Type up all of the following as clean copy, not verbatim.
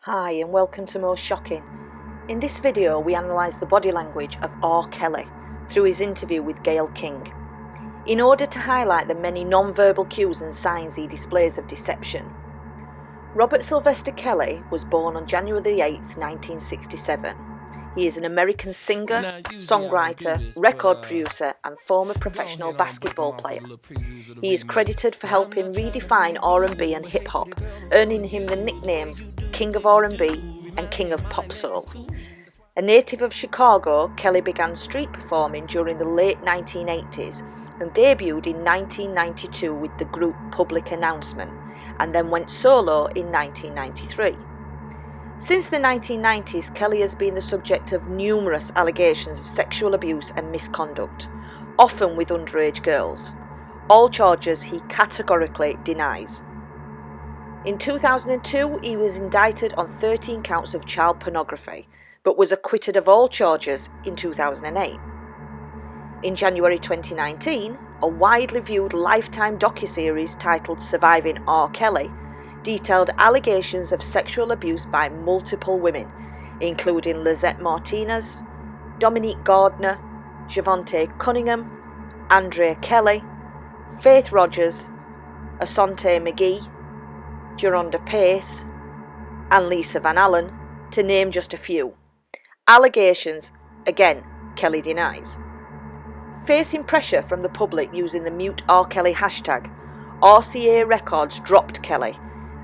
Hi and welcome to Most Shocking. In this video we analyse the body language of R.Kelly through his interview with Gayle King, in order to highlight the many non-verbal cues and signs he displays of deception. Robert Sylvester Kelly was born on January 8, 1967. He is an American singer, songwriter, record producer and former professional basketball player. He is credited for helping redefine R&B and hip-hop, earning him the nicknames King of R&B and King of Pop Soul. A native of Chicago, Kelly began street performing during the late 1980s and debuted in 1992 with the group Public Announcement, and then went solo in 1993. Since the 1990s, Kelly has been the subject of numerous allegations of sexual abuse and misconduct, often with underage girls. All charges he categorically denies. In 2002, he was indicted on 13 counts of child pornography, but was acquitted of all charges in 2008. In January 2019, a widely viewed Lifetime docuseries titled Surviving R. Kelly detailed allegations of sexual abuse by multiple women, including Lizzette Martinez, Dominique Gardner, Jovante Cunningham, Andrea Kelly, Faith Rogers, Assante McGee, Jerhonda Pace, and Lisa Van Allen, to name just a few. Allegations, again, Kelly denies. Facing pressure from the public using the Mute R. Kelly hashtag, RCA Records dropped Kelly,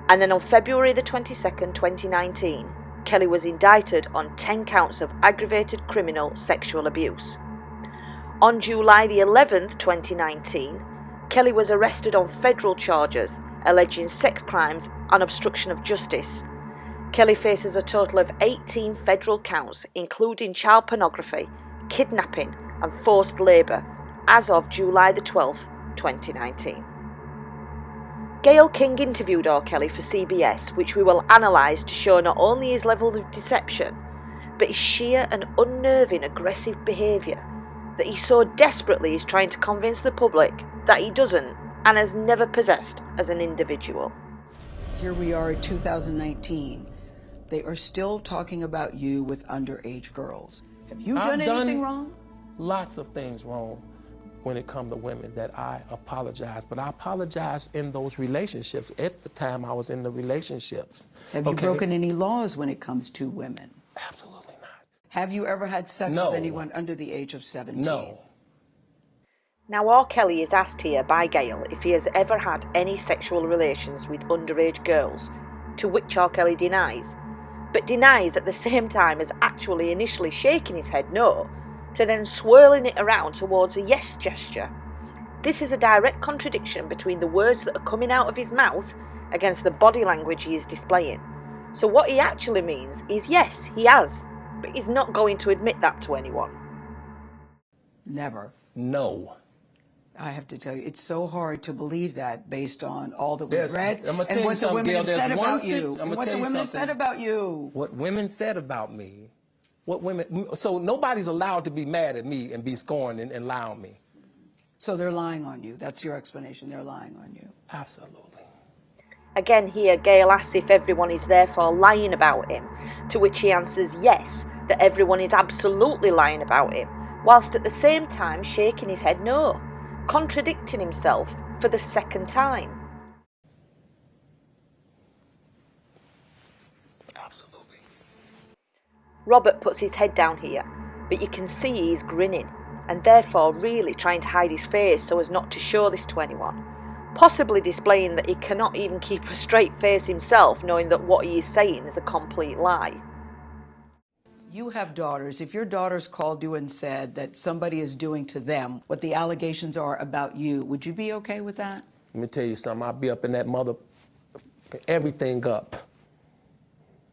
and then on February the 22nd, 2019, Kelly was indicted on 10 counts of aggravated criminal sexual abuse. On July the 11th, 2019, Kelly was arrested on federal charges alleging sex crimes and obstruction of justice. Kelly faces a total of 18 federal counts, including child pornography, kidnapping and forced labour, as of July the 12th, 2019. Gayle King interviewed R. Kelly for CBS, which we will analyse to show not only his level of deception, but his sheer and unnerving aggressive behaviour that he so desperately is trying to convince the public that he doesn't and has never possessed as an individual. Here we are in 2019. They are still talking about you with underage girls. Have you done anything wrong? Lots of things wrong when it comes to women that I apologize, but I apologize in those relationships at the time I was in the relationships. Have you broken any laws when it comes to women? Absolutely not. Have you ever had sex No. with anyone under the age of 17? No. Now R. Kelly is asked here by Gayle if he has ever had any sexual relations with underage girls, to which R. Kelly denies, but denies at the same time as actually initially shaking his head no, to then swirling it around towards a yes gesture. This is a direct contradiction between the words that are coming out of his mouth against the body language he is displaying. So what he actually means is yes, he has, but he's not going to admit that to anyone. Never. No. I have to tell you, it's so hard to believe that based on all that we've read I'm gonna tell and you what the something, women Gayle, have there's said one about you. I'm gonna What tell the you women have something. said about you. What women said about me, what women, so nobody's allowed to be mad at me and be scorned and lie on me. So they're lying on you. That's your explanation. They're lying on you. Absolutely. Again here, Gayle asks if everyone is therefore lying about him, to which he answers yes, that everyone is absolutely lying about him, whilst at the same time shaking his head no, contradicting himself for the second time. Absolutely. Robert puts his head down here, but you can see he's grinning, and therefore really trying to hide his face so as not to show this to anyone, possibly displaying that he cannot even keep a straight face himself, knowing that what he is saying is a complete lie. You have daughters. If your daughters called you and said that somebody is doing to them what the allegations are about you, would you be okay with that? Let me tell you something, I'll be up in that mother, everything up.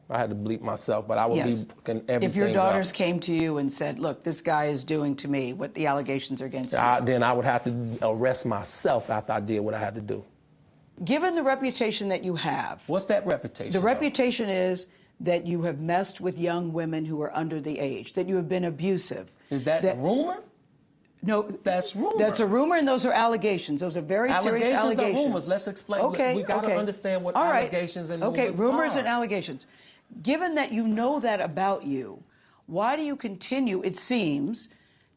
I had to bleep myself, but I would be fucking everything up. If your daughters came to you and said, look, this guy is doing to me what the allegations are against you. Then I would have to arrest myself after I did what I had to do. Given the reputation that you have. What's that reputation? The reputation is that you have messed with young women who are under the age, that you have been abusive. Is that rumor? No, that's rumor. That's a rumor, and those are allegations. Those are very serious allegations. Are rumors. Let's explain. Okay, we got to understand what all right. allegations and rumors rumors are. and allegations. Given that you know that about you, why do you continue, it seems,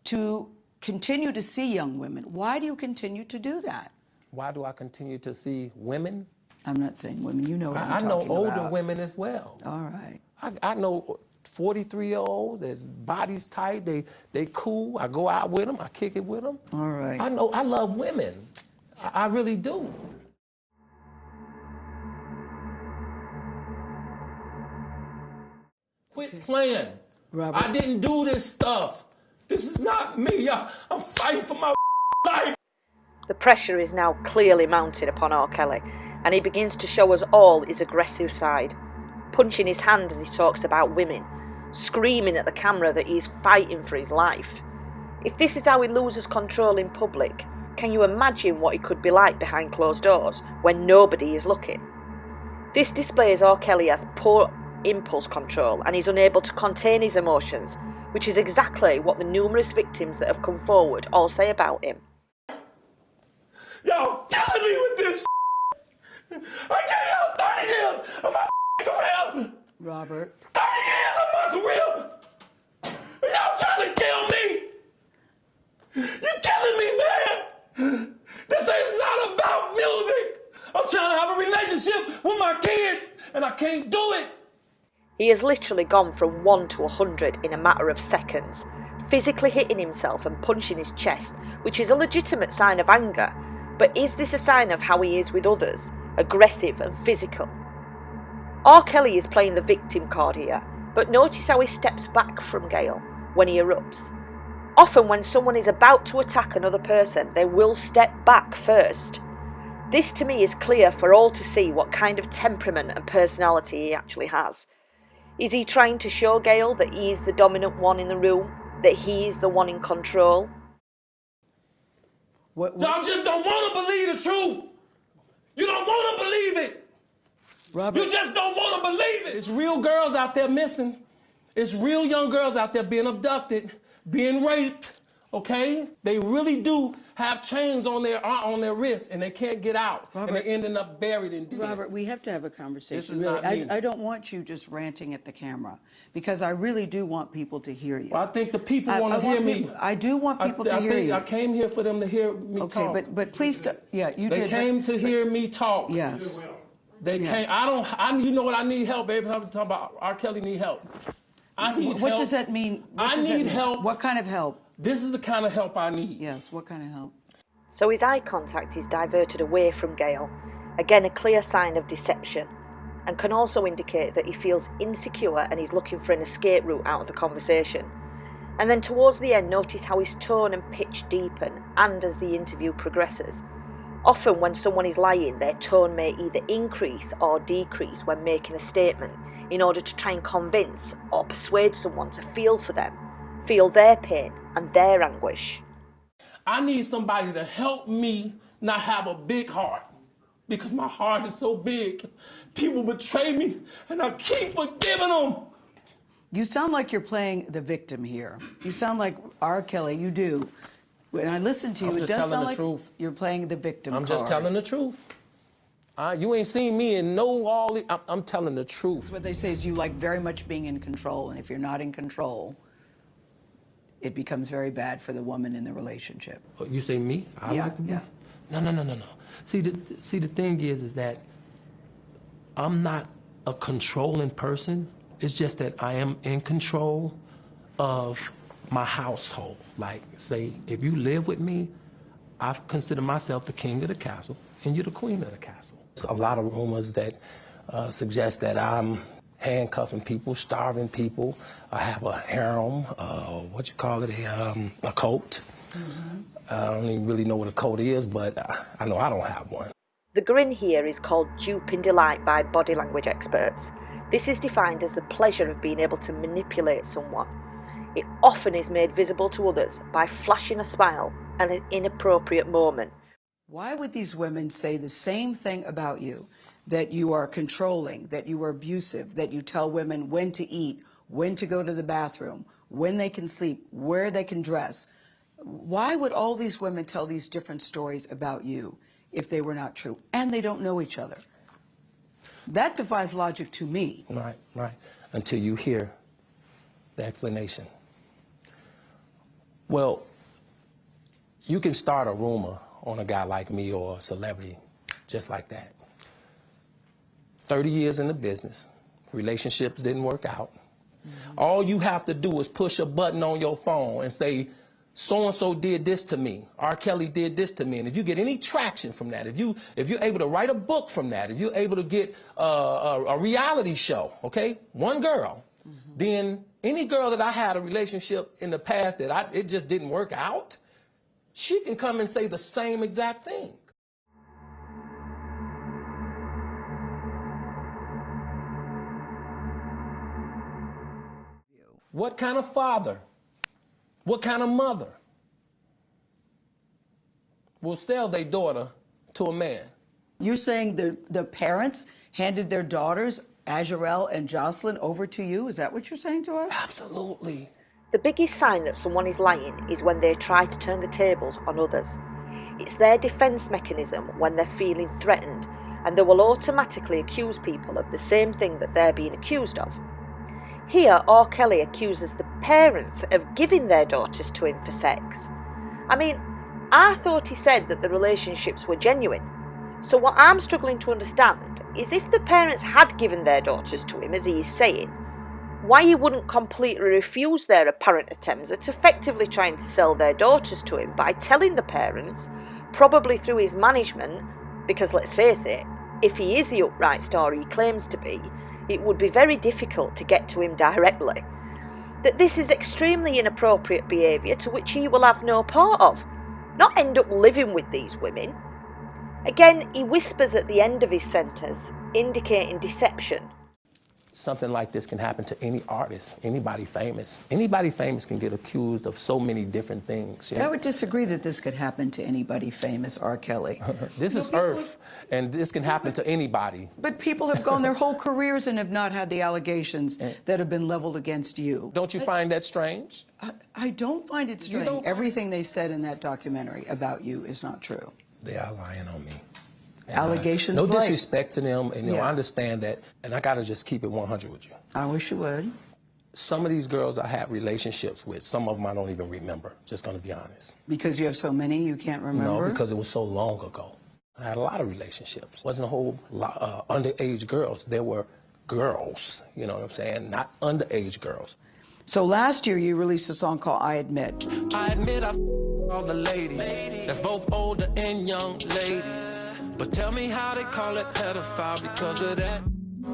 to continue to see young women? Why do you continue to do that? Why do I continue to see women? I'm not saying women. You know what I'm I know talking older about. women as well. All right. I know 43-year-olds, their bodies tight, they cool. I go out with them, I kick it with them. All right. I love women. I really do. Quit playing. Robert. I didn't do this stuff. This is not me. I'm fighting for my life. The pressure is now clearly mounted upon R.Kelly, and he begins to show us all his aggressive side, punching his hand as he talks about women, screaming at the camera that he's fighting for his life. If this is how he loses control in public, can you imagine what it could be like behind closed doors when nobody is looking? This displays R.Kelly has poor impulse control and he's unable to contain his emotions, which is exactly what the numerous victims that have come forward all say about him. Y'all killing me with this. I gave y'all 30 years of my career. Robert. 30 years of my career. Y'all trying to kill me. You killing me, man. This is not about music. I'm trying to have a relationship with my kids, and I can't do it. He has literally gone from 1 to 100 in a matter of seconds, physically hitting himself and punching his chest, which is a legitimate sign of anger. But is this a sign of how he is with others, aggressive and physical? R.Kelly is playing the victim card here, but notice how he steps back from Gail when he erupts. Often when someone is about to attack another person, they will step back first. This to me is clear for all to see what kind of temperament and personality he actually has. Is he trying to show Gail that he is the dominant one in the room, that he is the one in control? Y'all just don't want to believe the truth. You don't want to believe it. Robert. You just don't want to believe it. It's real girls out there missing. It's real young girls out there being abducted, being raped, okay? They really do have chains on their wrists and they can't get out. Robert, and they're ending up buried in dead. Robert, we have to have a conversation. This is really. not me. I don't want you just ranting at the camera because I really do want people to hear you. Well, I think the people want to hear me. I do want people to hear you. I came here for them to hear me talk. Okay, but please, yeah, you did. They came to hear me talk. Yes. They came. You know what? I need help, baby. I'm talking about R. Kelly need help. I need help. What does that mean? I need help. What kind of help? This is the kind of help I need. Yes, what kind of help? So his eye contact is diverted away from Gail, again a clear sign of deception, and can also indicate that he feels insecure and he's looking for an escape route out of the conversation. And then towards the end, notice how his tone and pitch deepen, and as the interview progresses. Often when someone is lying, their tone may either increase or decrease when making a statement in order to try and convince or persuade someone to feel for them, feel their pain and their anguish. I need somebody to help me not have a big heart because my heart is so big. People betray me and I keep forgiving them. You sound like you're playing the victim here. You sound like R. Kelly, you do. When I listen to you, it does sound like you're playing the victim card. I'm just telling the truth. You ain't seen me and know all the... I'm telling the truth. What they say is you like very much being in control, and if you're not in control, it becomes very bad for the woman in the relationship. Oh, you say me? I like the woman? No. See, the thing is that I'm not a controlling person. It's just that I am in control of my household. Like, say, if you live with me, I consider myself the king of the castle, and you're the queen of the castle. There's a lot of rumors that suggest that I'm handcuffing people, starving people. I have a harem, a cult. Mm-hmm. I don't even really know what a cult is, but I know I don't have one. The grin here is called duping delight by body language experts. This is defined as the pleasure of being able to manipulate someone. It often is made visible to others by flashing a smile at an inappropriate moment. Why would these women say the same thing about you? That you are controlling, that you are abusive, that you tell women when to eat, when to go to the bathroom, when they can sleep, where they can dress. Why would all these women tell these different stories about you if they were not true? And they don't know each other. That defies logic to me. Right, right. Until you hear the explanation. Well, you can start a rumor on a guy like me or a celebrity just like that. 30 years in the business, relationships didn't work out. All you have to do is push a button on your phone and say, so-and-so did this to me. R.Kelly did this to me. And if you get any traction from that, if you're able to write a book from that, if you're able to get a reality show, okay, one girl, then any girl that I had a relationship in the past that it just didn't work out, she can come and say the same exact thing. What kind of father, what kind of mother will sell their daughter to a man? You're saying the parents handed their daughters, Azurel and Jocelyn, over to you? Is that what you're saying to us? Absolutely. The biggest sign that someone is lying is when they try to turn the tables on others. It's their defence mechanism when they're feeling threatened, and they will automatically accuse people of the same thing that they're being accused of. Here, R.Kelly accuses the parents of giving their daughters to him for sex. I mean, I thought he said that the relationships were genuine. So what I'm struggling to understand is if the parents had given their daughters to him, as he is saying, why he wouldn't completely refuse their apparent attempts at effectively trying to sell their daughters to him by telling the parents, probably through his management, because let's face it, if he is the upright star he claims to be, it would be very difficult to get to him directly. That this is extremely inappropriate behaviour to which he will have no part of, not end up living with these women. Again, he whispers at the end of his sentence, indicating deception. Something like this can happen to any artist, anybody famous. Anybody famous can get accused of so many different things. I would disagree that this could happen to anybody famous, R. Kelly. This is Earth, and this can happen to anybody. But people have gone their whole careers and have not had the allegations that have been leveled against you. Don't you find that strange? I don't find it strange. Everything they said in that documentary about you is not true. They are lying on me. Allegations no like... disrespect to them, and I understand that, and I gotta just keep it 100 with you. I wish you would. Some of these girls I had relationships with, some of them I don't even remember, just gonna be honest. Because you have so many, you can't remember? No, because it was so long ago. I had a lot of relationships. Wasn't a whole lot underage girls. There were girls, you know what I'm saying? Not underage girls. So last year you released a song called I Admit. I admit I all the ladies, that's both older and young ladies. But tell me how they call it pedophile because of that.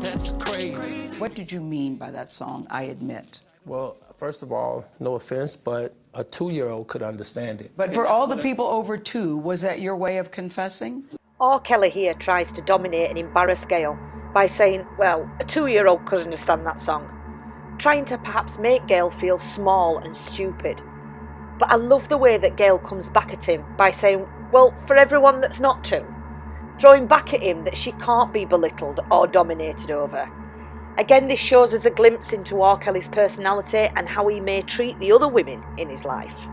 That's crazy. What did you mean by that song, I Admit? Well, first of all, no offense, but a 2-year-old could understand it. But for all the people over 2, was that your way of confessing? R.Kelly here tries to dominate and embarrass Gail by saying, well, a 2-year-old could understand that song. Trying to perhaps make Gail feel small and stupid. But I love the way that Gail comes back at him by saying, well, for everyone that's not 2. Throwing back at him that she can't be belittled or dominated over. Again, this shows us a glimpse into R. Kelly's personality and how he may treat the other women in his life.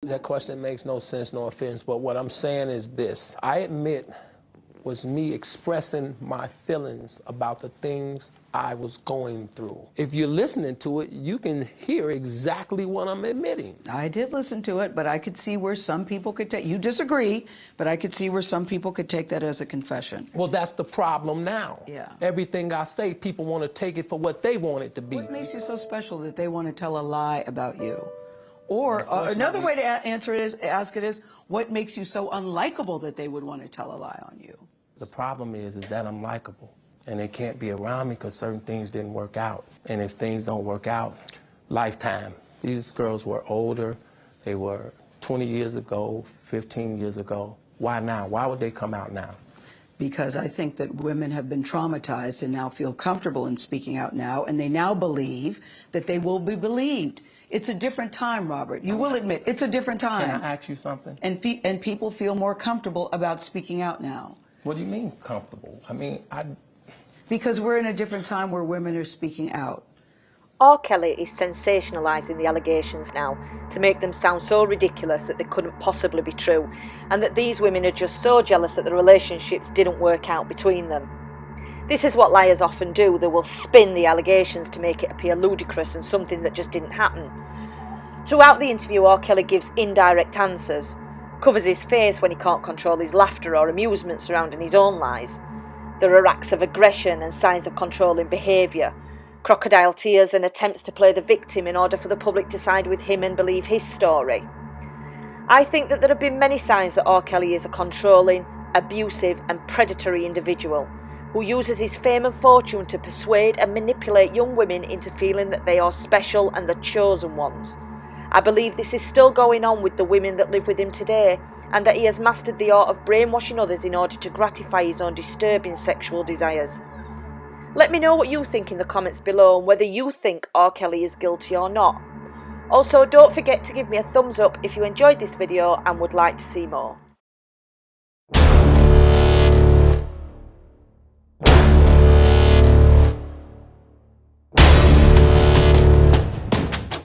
That question makes no sense, no offense, but what I'm saying is this. I admit was me expressing my feelings about the things I was going through. If you're listening to it, you can hear exactly what I'm admitting. I did listen to it, but I could see where some people could take, you disagree, but I could see where some people could take that as a confession. Well, that's the problem now. Yeah. Everything I say, people want to take it for what they want it to be. What makes you so special that they want to tell a lie about you? Or another way to answer it is, ask it is, what makes you so unlikable that they would want to tell a lie on you? The problem is that I'm likable, and they can't be around me because certain things didn't work out. And if things don't work out, lifetime. These girls were older. They were 20 years ago, 15 years ago. Why now? Why would they come out now? Because I think that women have been traumatized and now feel comfortable in speaking out now, and they now believe that they will be believed. It's a different time, Robert. You will admit, it's a different time. Can I ask you something? And people feel more comfortable about speaking out now. What do you mean comfortable? I mean, Because we're in a different time where women are speaking out. R. Kelly is sensationalising the allegations now to make them sound so ridiculous that they couldn't possibly be true, and that these women are just so jealous that the relationships didn't work out between them. This is what liars often do. They will spin the allegations to make it appear ludicrous and something that just didn't happen. Throughout the interview, R.Kelly gives indirect answers, covers his face when he can't control his laughter or amusement surrounding his own lies. There are acts of aggression and signs of controlling behaviour, crocodile tears and attempts to play the victim in order for the public to side with him and believe his story. I think that there have been many signs that R.Kelly is a controlling, abusive and predatory individual who uses his fame and fortune to persuade and manipulate young women into feeling that they are special and the chosen ones. I believe this is still going on with the women that live with him today, and that he has mastered the art of brainwashing others in order to gratify his own disturbing sexual desires. Let me know what you think in the comments below and whether you think R. Kelly is guilty or not. Also, don't forget to give me a thumbs up if you enjoyed this video and would like to see more.